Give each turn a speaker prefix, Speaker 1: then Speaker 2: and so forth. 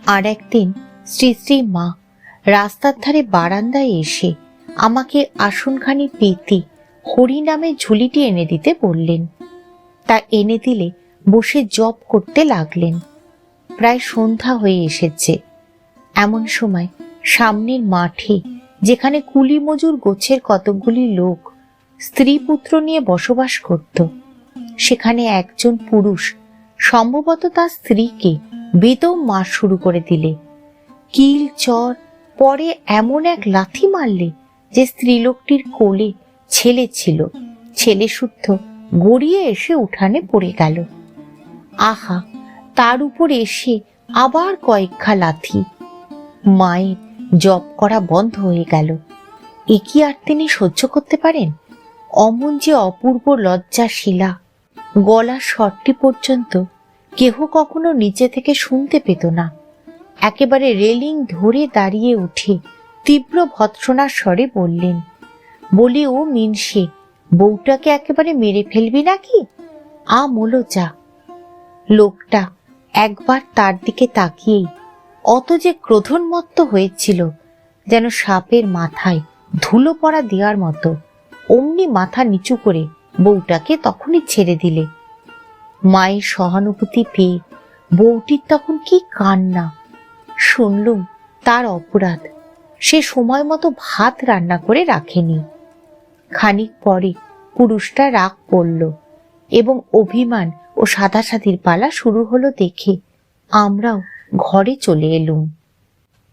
Speaker 1: আর একদিন শ্রী শ্রী মা রাস্তার ধারে বারান্দায় এসে আমাকে আসনখানি পেতে হরিনামে ঝুলিটি এনে দিতে বললেন। তা এনে দিলে বসে জপ করতে লাগলেন। প্রায় সন্ধ্যা হয়ে এসেছে। এমন সময় সামনের মাঠে, যেখানে কুলি মজুর গোছের কতকগুলি লোক স্ত্রী পুত্র নিয়ে বসবাস করত, সেখানে একজন পুরুষ সম্ভবত তার স্ত্রীকে বেদম মার শুরু করে দিলে। কিল চর পরে এমন এক লাথি মারলে যে স্ত্রীলোকটির কোলে ছেলে ছিল, ছেলে শুদ্ধ গড়িয়ে এসে উঠানে পড়ে গেল। আহা, তার উপর এসে আবার কয়েকখা লাথি। মায়ের জপ করা বন্ধ হয়ে গেল। এ কি আর তিনি সহ্য করতে পারেন? অমন যে অপূর্ব লজ্জা শিলা, গলার স্বরটি পর্যন্ত কেহ কখনো নিচে থেকে শুনতে পেত না। একেবারে রেলিং ধরে দাঁড়িয়ে উঠে তীব্র ভৎসনার স্বরে বললেন, বলি ও মিনসে, বউটাকে একেবারে মেরে ফেলবি নাকি? মোলো যা। লোকটা একবার তার দিকে তাকিয়েই অত যে ক্রোধন্মত্ত হয়েছিল, যেন সাপের মাথায় ধুলো পড়া দেওয়ার মতো, অমনি মাথা নিচু করে বউটাকে তখনই ছেড়ে দিলে। মায়ের সহানুভূতি পেয়ে বউটির তখন কি কান্না! শুনলুম তার অপরাধ, সে সময় মতো ভাত রান্না করে রাখেনি। খানিক পরে পুরুষটা রাগ পড়ল এবং অভিমান ও সাধাসাধির পালা শুরু হলো দেখে আমরাও ঘরে চলে এলুম।